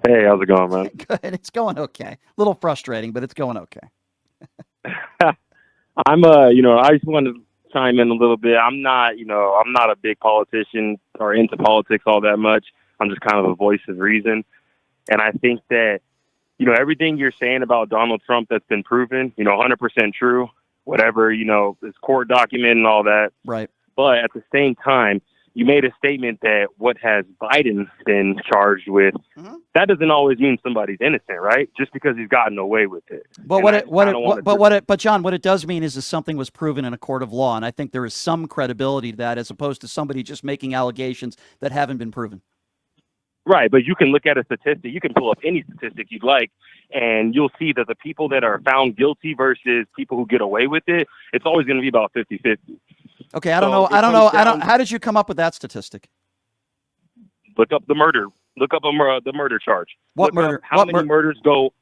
Hey, how's it going, man? Good. It's going okay. A little frustrating, but it's going okay. I just wanted to chime in a little bit. I'm not a big politician or into politics all that much. I'm just kind of a voice of reason. And I think that, everything you're saying about Donald Trump that's been proven, 100% true, whatever, his court document and all that. Right. But at the same time, you made a statement that what has Biden been charged with, Mm-hmm. that doesn't always mean somebody's innocent, right? Just because he's gotten away with it. But And I kind of want to. but John, what it does mean is something was proven in a court of law, and I think there is some credibility to that, as opposed to somebody just making allegations that haven't been proven. Right, but you can look at a statistic. You can pull up any statistic you'd like, and you'll see that the people that are found guilty versus people who get away with it, it's always going to be about 50-50. Okay, I don't know. I don't know. How did you come up with that statistic? Look up the murder. Look up the murder charge. What Look murder? Up how many murders go?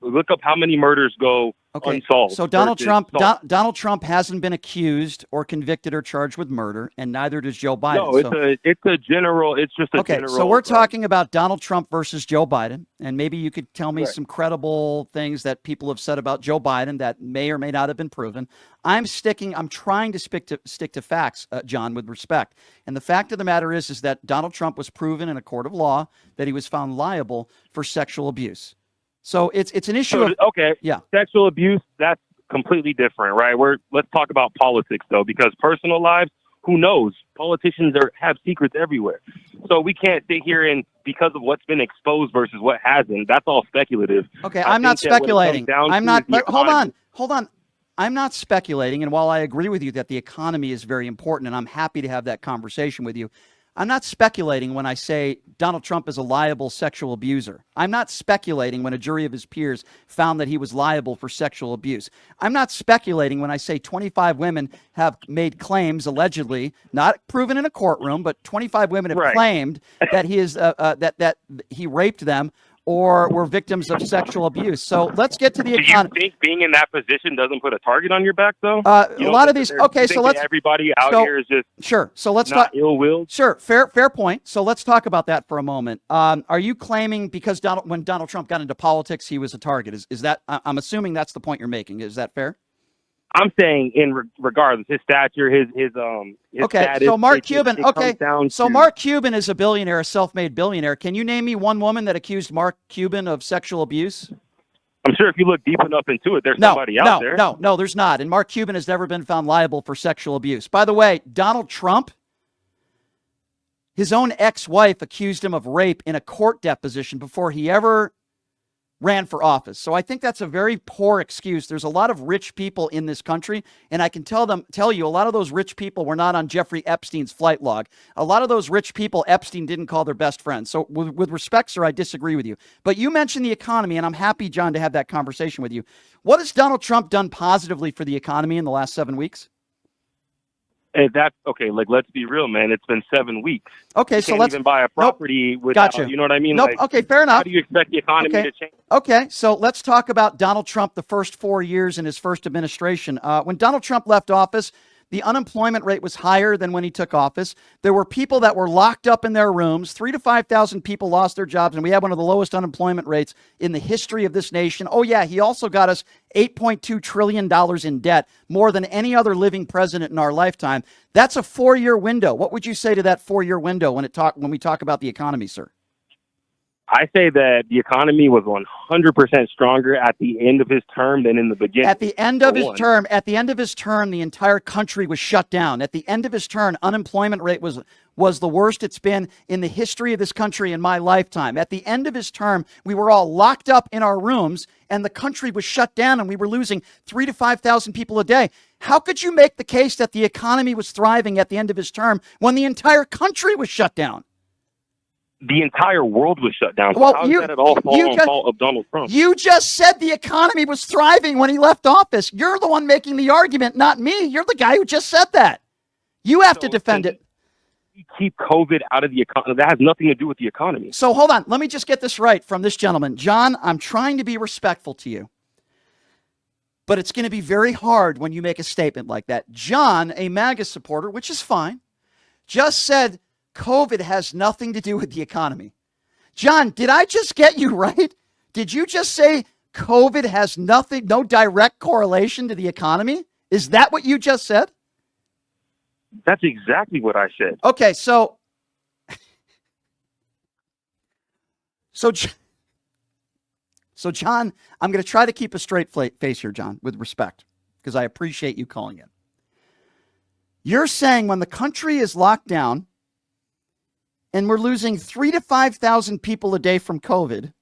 Look up how many murders go unsolved. So Donald Trump hasn't been accused or convicted or charged with murder, and neither does Joe Biden. No, it's a general. It's just a general. Okay, so we're talking about Donald Trump versus Joe Biden, and maybe you could tell me Right. some credible things that people have said about Joe Biden that may or may not have been proven. I'm trying to stick to facts, John, with respect. And the fact of the matter is that Donald Trump was proven in a court of law that he was found liable for sexual abuse. So it's an issue yeah. Sexual abuse, that's completely different, right? Let's talk about politics though, because personal lives, who knows? Politicians have secrets everywhere. So we can't sit here and because of what's been exposed versus what hasn't, that's all speculative. Okay, I'm not speculating. Hold on. I'm not speculating, and while I agree with you that the economy is very important, and I'm happy to have that conversation with you, I'm not speculating when I say Donald Trump is a liable sexual abuser. I'm not speculating when a jury of his peers found that he was liable for sexual abuse. I'm not speculating when I say 25 women have made claims, allegedly, not proven in a courtroom, but 25 women have claimed that he is that he raped them or were victims of sexual abuse. So let's get to the economy. Do you think being in that position doesn't put a target on your back, though? A lot of these. Okay, so let's. Everybody out here is just sure. So let's not talk. Ill-willed. Sure, fair point. So let's talk about that for a moment. Are you claiming because when Donald Trump got into politics, he was a target? Is that? I'm assuming that's the point you're making. Is that fair? I'm saying, regardless, his stature, his okay. status, So Mark Cuban. Okay. So Mark Cuban is a billionaire, a self-made billionaire. Can you name me one woman that accused Mark Cuban of sexual abuse? I'm sure if you look deep enough into it, there's somebody out there. No, there's not. And Mark Cuban has never been found liable for sexual abuse. By the way, Donald Trump, his own ex-wife accused him of rape in a court deposition before he ever ran for office. So I think that's a very poor excuse. There's a lot of rich people in this country, and I can tell you a lot of those rich people were not on Jeffrey Epstein's flight log. A lot of those rich people Epstein didn't call their best friends. So with respect, sir, I disagree with you. But you mentioned the economy, and I'm happy, John, to have that conversation with you. What has Donald Trump done positively for the economy in the last 7 weeks? And that's okay. Like, let's be real, man. It's been 7 weeks. Okay, so let's even buy a property without. Gotcha. You know what I mean? Nope. Like, okay, fair enough. How do you expect the economy to change? Okay, so let's talk about Donald Trump the first 4 years in his first administration. When Donald Trump left office, the unemployment rate was higher than when he took office. There were people that were locked up in their rooms. 3,000 to 5,000 people lost their jobs, and we had one of the lowest unemployment rates in the history of this nation. Oh, yeah, he also got us $8.2 trillion in debt, more than any other living president in our lifetime. That's a 4-year window. What would you say to that 4-year window when we talk about the economy, sir? I say that the economy was 100% stronger at the end of his term than in the beginning. At the end of his term, the entire country was shut down. At the end of his term, unemployment rate was the worst it's been in the history of this country in my lifetime. At the end of his term, we were all locked up in our rooms and the country was shut down and we were losing 3,000 to 5,000 people a day. How could you make the case that the economy was thriving at the end of his term when the entire country was shut down? The entire world was shut down. So well, how is that at all fault of Donald Trump? You just said the economy was thriving when he left office. You're the one making the argument, not me. You're the guy who just said that. You have to defend it. Keep COVID out of the economy. That has nothing to do with the economy. So hold on. Let me just get this right from this gentleman. John, I'm trying to be respectful to you, but it's going to be very hard when you make a statement like that. John, a MAGA supporter, which is fine, just said COVID has nothing to do with the economy. John, did I just get you right? Did you just say COVID has no direct correlation to the economy? Is that what you just said? That's exactly what I said. Okay, so John, I'm going to try to keep a straight face here, John, with respect, because I appreciate you calling in. You're saying when the country is locked down and we're losing 3,000 to 5,000 people a day from COVID,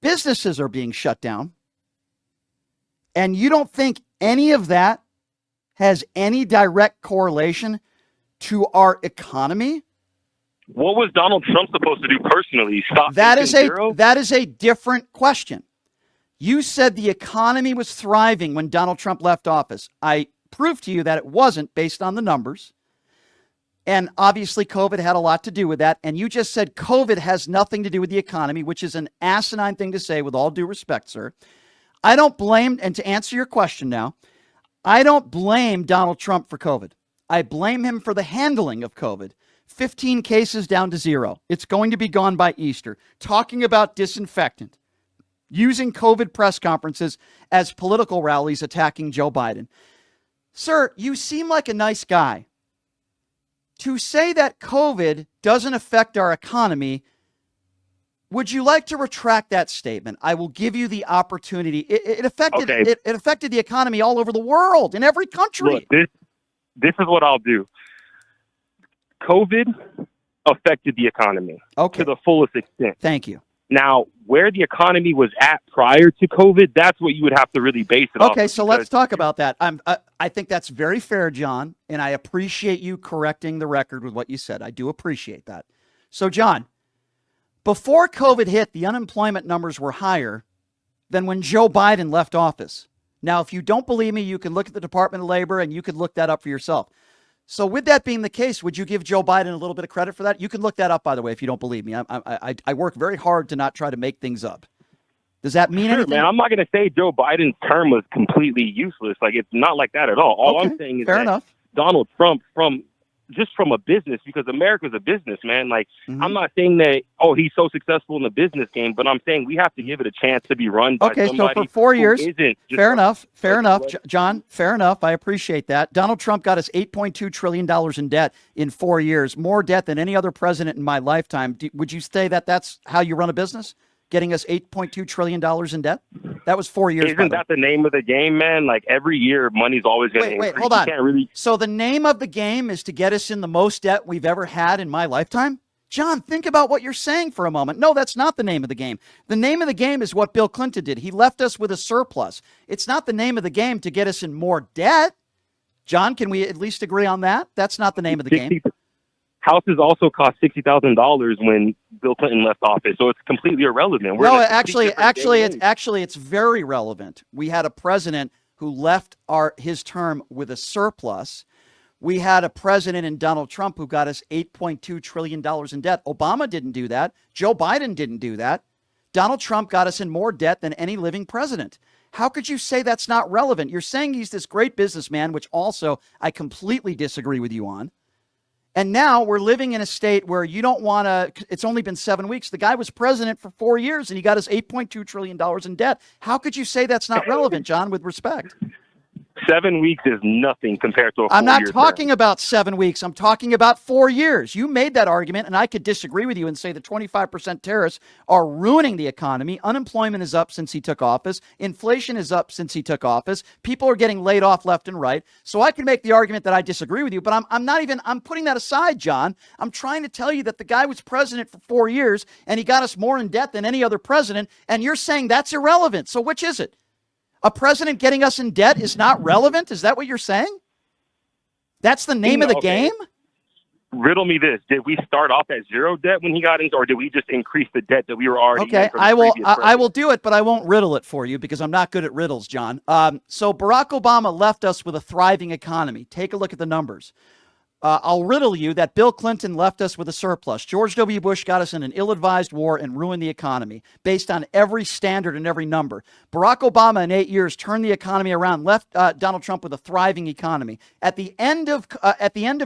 businesses are being shut down, and you don't think any of that has any direct correlation to our economy? What was Donald Trump supposed to do personally? Stop that is zero? That is a different question. You said the economy was thriving when Donald Trump left office. I proved to you that it wasn't based on the numbers. And obviously COVID had a lot to do with that. And you just said COVID has nothing to do with the economy, which is an asinine thing to say, with all due respect, sir. I don't blame, and to answer your question now, I don't blame Donald Trump for COVID. I blame him for the handling of COVID. 15 cases down to 0. It's going to be gone by Easter. Talking about disinfectant. Using COVID press conferences as political rallies attacking Joe Biden. Sir, you seem like a nice guy. To say that COVID doesn't affect our economy, would you like to retract that statement? I will give you the opportunity. It affected the economy all over the world, in every country. Look, this is what I'll do. COVID affected the economy to the fullest extent. Thank you. Now, where the economy was at prior to COVID, that's what you would have to really base it off. Okay, so let's talk about that. I think that's very fair, John, and I appreciate you correcting the record with what you said. I do appreciate that. So, John, before COVID hit, the unemployment numbers were higher than when Joe Biden left office. Now, if you don't believe me, you can look at the Department of Labor and you could look that up for yourself. So with that being the case, would you give Joe Biden a little bit of credit for that? You can look that up, by the way, if you don't believe me. I work very hard to not try to make things up. Does that mean anything? Man, I'm not going to say Joe Biden's term was completely useless. Like, it's not like that at all. All I'm saying is that Donald Trump, from a business, because America's a business, man. Like, I'm not saying that, he's so successful in the business game, but I'm saying we have to give it a chance to be run by somebody so for 4 years, fair enough, John, fair enough. I appreciate that. Donald Trump got us $8.2 trillion in debt in 4 years, more debt than any other president in my lifetime. Would you say that that's how you run a business? Getting us $8.2 trillion in debt? That was 4 years. Isn't that the name of the game, man? Like, every year, money's always going to increase. Wait, hold on. So the name of the game is to get us in the most debt we've ever had in my lifetime? John, think about what you're saying for a moment. No, that's not the name of the game. The name of the game is what Bill Clinton did. He left us with a surplus. It's not the name of the game to get us in more debt. John, can we at least agree on that? That's not the name of the game. Houses also cost $60,000 when Bill Clinton left office, so it's completely irrelevant. It's very relevant. We had a president who left his term with a surplus. We had a president in Donald Trump who got us $8.2 trillion in debt. Obama didn't do that. Joe Biden didn't do that. Donald Trump got us in more debt than any living president. How could you say that's not relevant? You're saying he's this great businessman, which also I completely disagree with you on. And now we're living in a state where you don't want to, it's only been 7 weeks. The guy was president for 4 years and he got us $8.2 trillion in debt. How could you say that's not relevant, John, with respect? 7 weeks is nothing compared to a 4 year I'm not talking about 7 weeks. I'm talking about 4 years. You made that argument, and I could disagree with you and say the 25% tariffs are ruining the economy. Unemployment is up since he took office. Inflation is up since he took office. People are getting laid off left and right. So I can make the argument that I disagree with you, but I'm putting that aside, John. I'm trying to tell you that the guy was president for 4 years, and he got us more in debt than any other president, and you're saying that's irrelevant. So which is it? A president getting us in debt is not relevant? Is that what you're saying? That's the name of the game? Riddle me this. Did we start off at zero debt when he got in, or did we just increase the debt that we were already in? I will do it, but I won't riddle it for you because I'm not good at riddles, John. So Barack Obama left us with a thriving economy. Take a look at the numbers. I'll riddle you that Bill Clinton left us with a surplus. George W. Bush got us in an ill-advised war and ruined the economy based on every standard and every number. Barack Obama in 8 years turned the economy around, left Donald Trump with a thriving economy. At the end of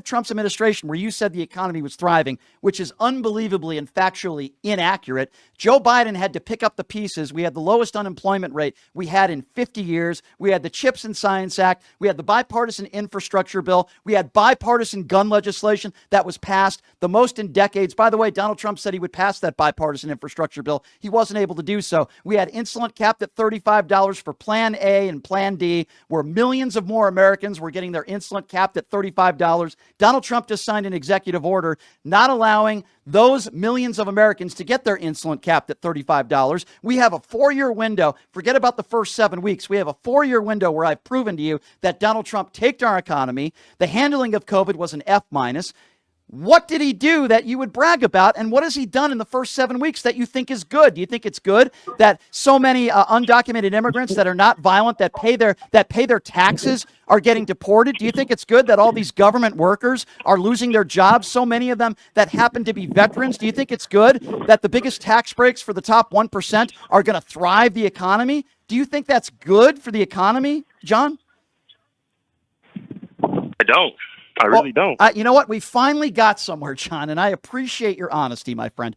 Trump's administration, where you said the economy was thriving, which is unbelievably and factually inaccurate, Joe Biden had to pick up the pieces. We had the lowest unemployment rate we had in 50 years. We had the Chips and Science Act. We had the bipartisan infrastructure bill. We had bipartisan gun legislation that was passed, the most in decades. By the way, Donald Trump said he would pass that bipartisan infrastructure bill. He wasn't able to do so. We had insulin capped at $35 for Plan A and Plan D, where millions of more Americans were getting their insulin capped at $35. Donald Trump just signed an executive order not allowing those millions of Americans to get their insulin capped at $35. We have a 4-year window. Forget about the first 7 weeks. We have a 4-year window where I've proven to you that Donald Trump taked our economy. The handling of COVID was an F minus. What did he do that you would brag about? And what has he done in the first 7 weeks that you think is good? Do you think it's good that so many undocumented immigrants that are not violent, that pay their taxes, are getting deported? Do you think it's good that all these government workers are losing their jobs, so many of them that happen to be veterans? Do you think it's good that the biggest tax breaks for the top 1% are going to thrive the economy? Do you think that's good for the economy, John? I don't. I really don't. You know what? We finally got somewhere, John, and I appreciate your honesty, my friend.